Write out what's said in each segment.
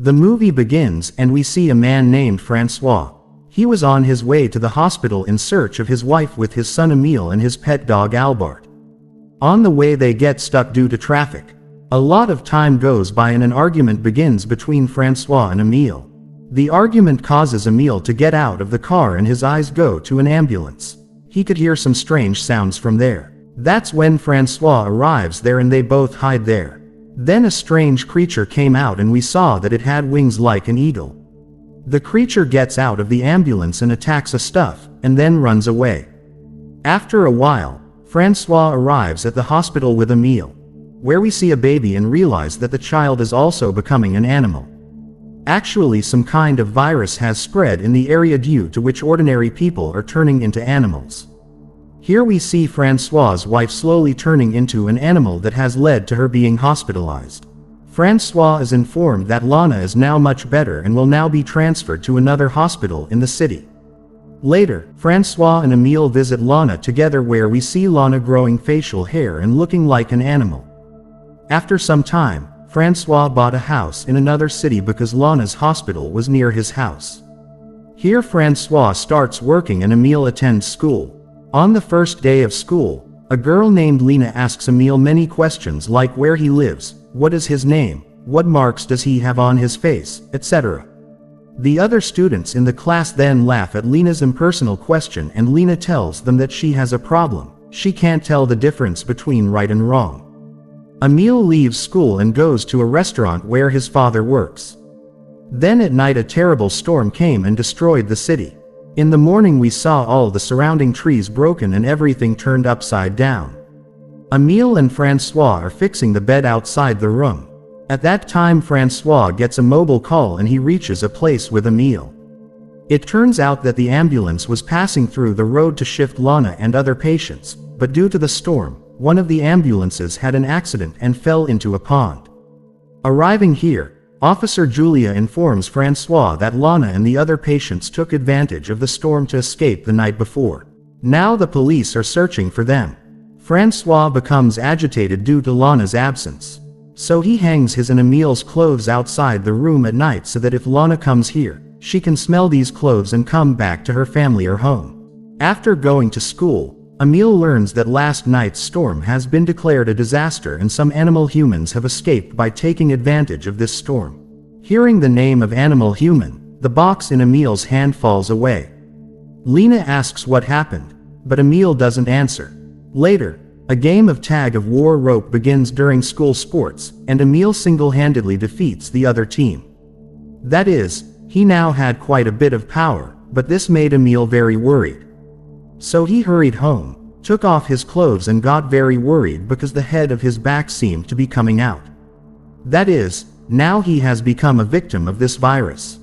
The movie begins and we see a man named Francois. He was on his way to the hospital in search of his wife with his son Emile and his pet dog Albert. On the way they get stuck due to traffic. A lot of time goes by and an argument begins between Francois and Emile. The argument causes Emile to get out of the car and his eyes go to an ambulance. He could hear some strange sounds from there. That's when Francois arrives there and they both hide there. Then a strange creature came out and we saw that it had wings like an eagle. The creature gets out of the ambulance and attacks a stuff, and then runs away. After a while, Francois arrives at the hospital with Emile, where we see a baby and realize that the child is also becoming an animal. Actually, some kind of virus has spread in the area due to which ordinary people are turning into animals. Here we see Francois's wife slowly turning into an animal that has led to her being hospitalized. Francois is informed that Lana is now much better and will now be transferred to another hospital in the city. Later, Francois and Emile visit Lana together where we see Lana growing facial hair and looking like an animal. After some time, Francois bought a house in another city because Lana's hospital was near his house. Here Francois starts working and Emile attends school. On the first day of school, a girl named Lena asks Emile many questions like where he lives, what is his name, what marks does he have on his face, etc. The other students in the class then laugh at Lena's impersonal question and Lena tells them that she has a problem. She can't tell the difference between right and wrong. Emile leaves school and goes to a restaurant where his father works. Then at night a terrible storm came and destroyed the city. In the morning we saw all the surrounding trees broken and everything turned upside down. Emile and Francois are fixing the bed outside the room. At that time Francois gets a mobile call and he reaches a place with Emile. It turns out that the ambulance was passing through the road to shift Lana and other patients, but due to the storm, one of the ambulances had an accident and fell into a pond. Arriving here, Officer Julia informs Francois that Lana and the other patients took advantage of the storm to escape the night before. Now the police are searching for them. Francois becomes agitated due to Lana's absence. So he hangs his and Emile's clothes outside the room at night so that if Lana comes here, she can smell these clothes and come back to her family or home. After going to school, Emile learns that last night's storm has been declared a disaster and some animal humans have escaped by taking advantage of this storm. Hearing the name of animal human, the box in Emile's hand falls away. Lena asks what happened, but Emile doesn't answer. Later, a game of tag of war rope begins during school sports, and Emile single-handedly defeats the other team. That is, he now had quite a bit of power, but this made Emile very worried. So he hurried home, took off his clothes and got very worried because the head of his back seemed to be coming out. That is, now he has become a victim of this virus.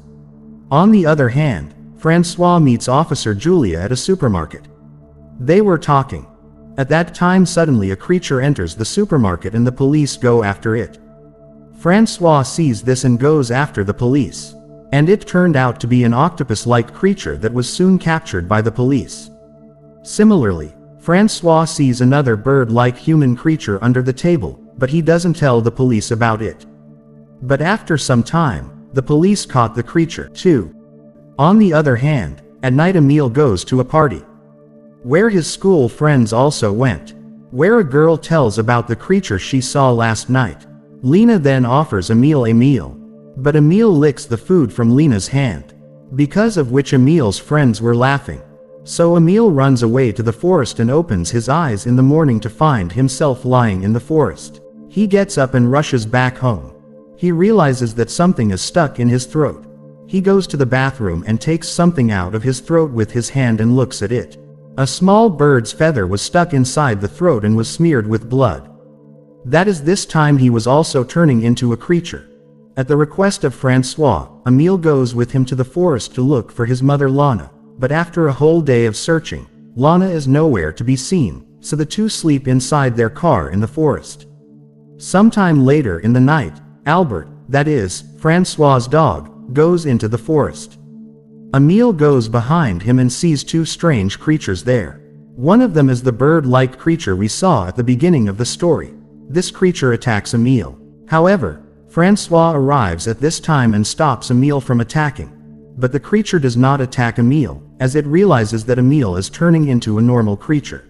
On the other hand, Francois meets Officer Julia at a supermarket. They were talking. At that time suddenly a creature enters the supermarket and the police go after it. Francois sees this and goes after the police. And it turned out to be an octopus-like creature that was soon captured by the police. Similarly, Francois sees another bird-like human creature under the table, but he doesn't tell the police about it. But after some time, the police caught the creature, too. On the other hand, at night Emile goes to a party, where his school friends also went, where a girl tells about the creature she saw last night. Lena then offers Emile a meal, but Emile licks the food from Lena's hand, because of which Emile's friends were laughing. So Emile runs away to the forest and opens his eyes in the morning to find himself lying in the forest. He gets up and rushes back home. He realizes that something is stuck in his throat. He goes to the bathroom and takes something out of his throat with his hand and looks at it. A small bird's feather was stuck inside the throat and was smeared with blood. That is, this time he was also turning into a creature. At the request of Francois, Emile goes with him to the forest to look for his mother Lana. But after a whole day of searching, Lana is nowhere to be seen, so the two sleep inside their car in the forest. Sometime later in the night, Albert, that is, Francois's dog, goes into the forest. Emile goes behind him and sees two strange creatures there. One of them is the bird-like creature we saw at the beginning of the story. This creature attacks Emile. However, Francois arrives at this time and stops Emile from attacking. But the creature does not attack Emile, as it realizes that Emile is turning into a normal creature.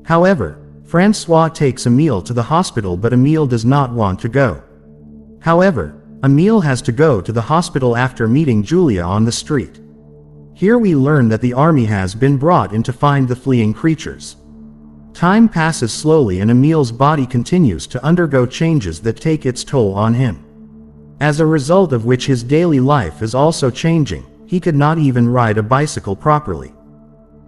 However, Francois takes Emile to the hospital, but Emile does not want to go. However, Emile has to go to the hospital after meeting Julia on the street. Here we learn that the army has been brought in to find the fleeing creatures. Time passes slowly and Emile's body continues to undergo changes that take its toll on him. As a result of which his daily life is also changing. He could not even ride a bicycle properly.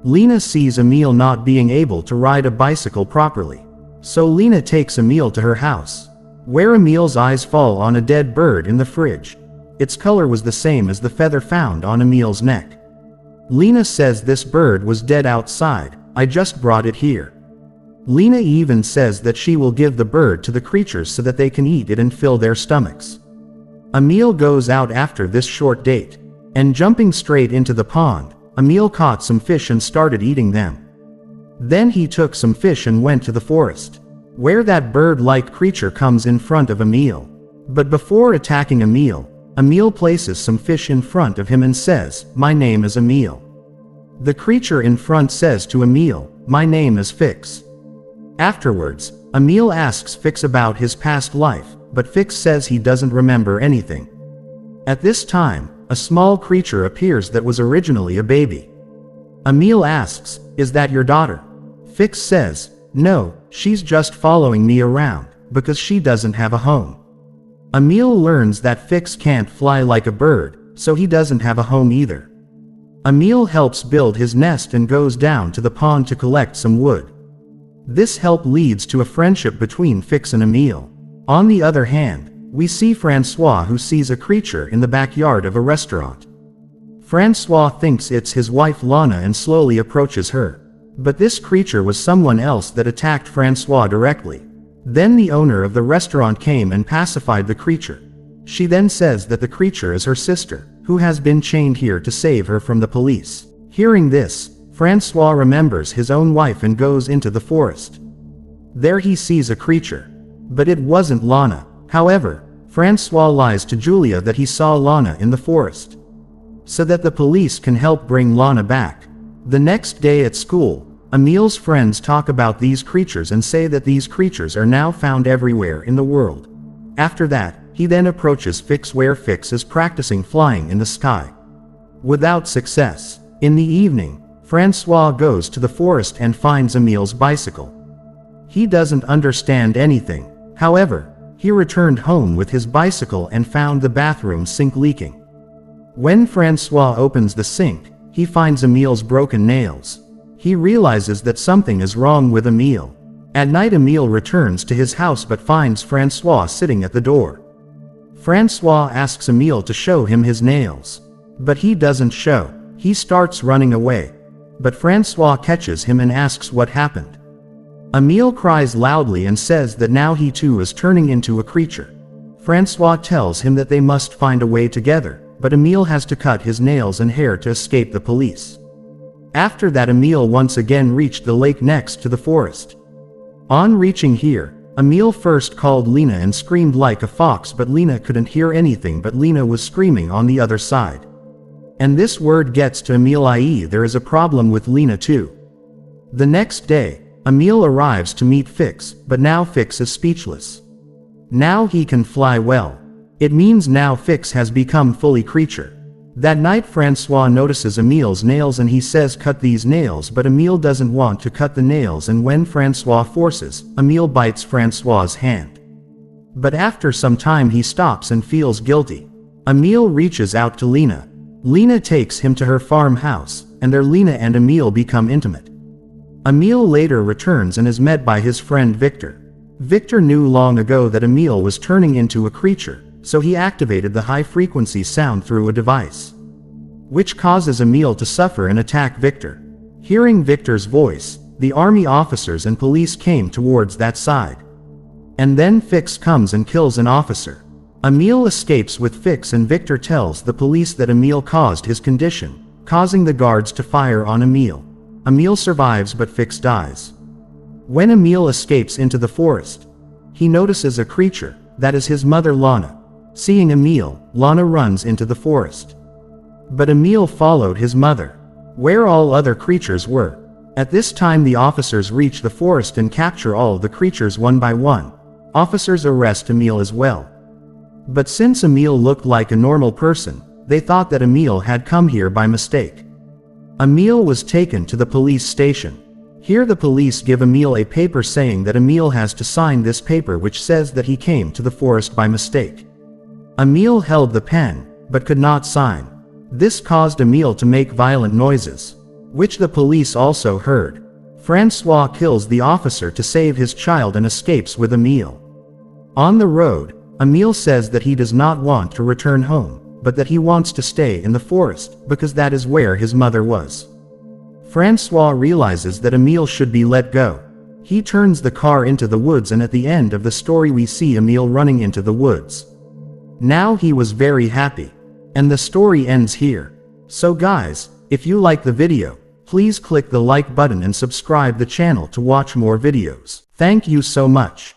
Lena sees Emile not being able to ride a bicycle properly. So Lena takes Emile to her house, where Emile's eyes fall on a dead bird in the fridge. Its color was the same as the feather found on Emile's neck. Lena says this bird was dead outside, I just brought it here. Lena even says that she will give the bird to the creatures so that they can eat it and fill their stomachs. Emile goes out after this short date, and jumping straight into the pond, Emile caught some fish and started eating them. Then he took some fish and went to the forest, where that bird-like creature comes in front of Emile. But before attacking Emile, Emile places some fish in front of him and says, "My name is Emile." The creature in front says to Emile, "My name is Fix." Afterwards, Emile asks Fix about his past life, but Fix says he doesn't remember anything. At this time, a small creature appears that was originally a baby. Emile asks, "Is that your daughter?" Fix says, "No, she's just following me around, because she doesn't have a home." Emile learns that Fix can't fly like a bird, so he doesn't have a home either. Emile helps build his nest and goes down to the pond to collect some wood. This help leads to a friendship between Fix and Emile. On the other hand, we see Francois, who sees a creature in the backyard of a restaurant. Francois thinks it's his wife Lana and slowly approaches her. But this creature was someone else that attacked Francois directly. Then the owner of the restaurant came and pacified the creature. She then says that the creature is her sister, who has been chained here to save her from the police. Hearing this, Francois remembers his own wife and goes into the forest. There he sees a creature. But it wasn't Lana. However, Francois lies to Julia that he saw Lana in the forest, so that the police can help bring Lana back. The next day at school, Emile's friends talk about these creatures and say that these creatures are now found everywhere in the world. After that, he then approaches Fix, where Fix is practicing flying in the sky. Without success. In the evening, Francois goes to the forest and finds Emile's bicycle. He doesn't understand anything. However, he returned home with his bicycle and found the bathroom sink leaking. When Francois opens the sink, he finds Emile's broken nails. He realizes that something is wrong with Emile. At night, Emile returns to his house but finds Francois sitting at the door. Francois asks Emile to show him his nails. But he doesn't show. He starts running away. But Francois catches him and asks what happened. Emile cries loudly and says that now he too is turning into a creature. Francois tells him that they must find a way together, but Emile has to cut his nails and hair to escape the police. After that, Emile once again reached the lake next to the forest. On reaching here, Emile first called Lena and screamed like a fox, but Lena couldn't hear anything, but Lena was screaming on the other side. And this word gets to Emile, i.e. there is a problem with Lena too. The next day, Emile arrives to meet Fix, but now Fix is speechless. Now he can fly well. It means now Fix has become fully creature. That night, Francois notices Emile's nails and he says, "Cut these nails," but Emile doesn't want to cut the nails, and when Francois forces, Emile bites Francois's hand. But after some time he stops and feels guilty. Emile reaches out to Lena. Lena takes him to her farmhouse, and there Lena and Emile become intimate. Emile later returns and is met by his friend Victor. Victor knew long ago that Emile was turning into a creature, so he activated the high-frequency sound through a device, which causes Emile to suffer and attack Victor. Hearing Victor's voice, the army officers and police came towards that side. And then Fix comes and kills an officer. Emile escapes with Fix, and Victor tells the police that Emile caused his condition, causing the guards to fire on Emile. Emile survives but Fix dies. When Emile escapes into the forest, he notices a creature, that is his mother Lana. Seeing Emil, Lana runs into the forest. But Emil followed his mother, where all other creatures were. At this time the officers reach the forest and capture all the creatures one by one. Officers arrest Emil as well. But since Emil looked like a normal person, they thought that Emil had come here by mistake. Emil was taken to the police station. Here the police give Emil a paper saying that Emil has to sign this paper, which says that he came to the forest by mistake. Emil held the pen, but could not sign. This caused Emil to make violent noises, which the police also heard. Francois kills the officer to save his child and escapes with Emil. On the road, Emil says that he does not want to return home, but that he wants to stay in the forest, because that is where his mother was. Francois realizes that Emil should be let go. He turns the car into the woods, and at the end of the story we see Emil running into the woods. Now he was very happy. And the story ends here. So guys, if you like the video, please click the like button and subscribe the channel to watch more videos. Thank you so much.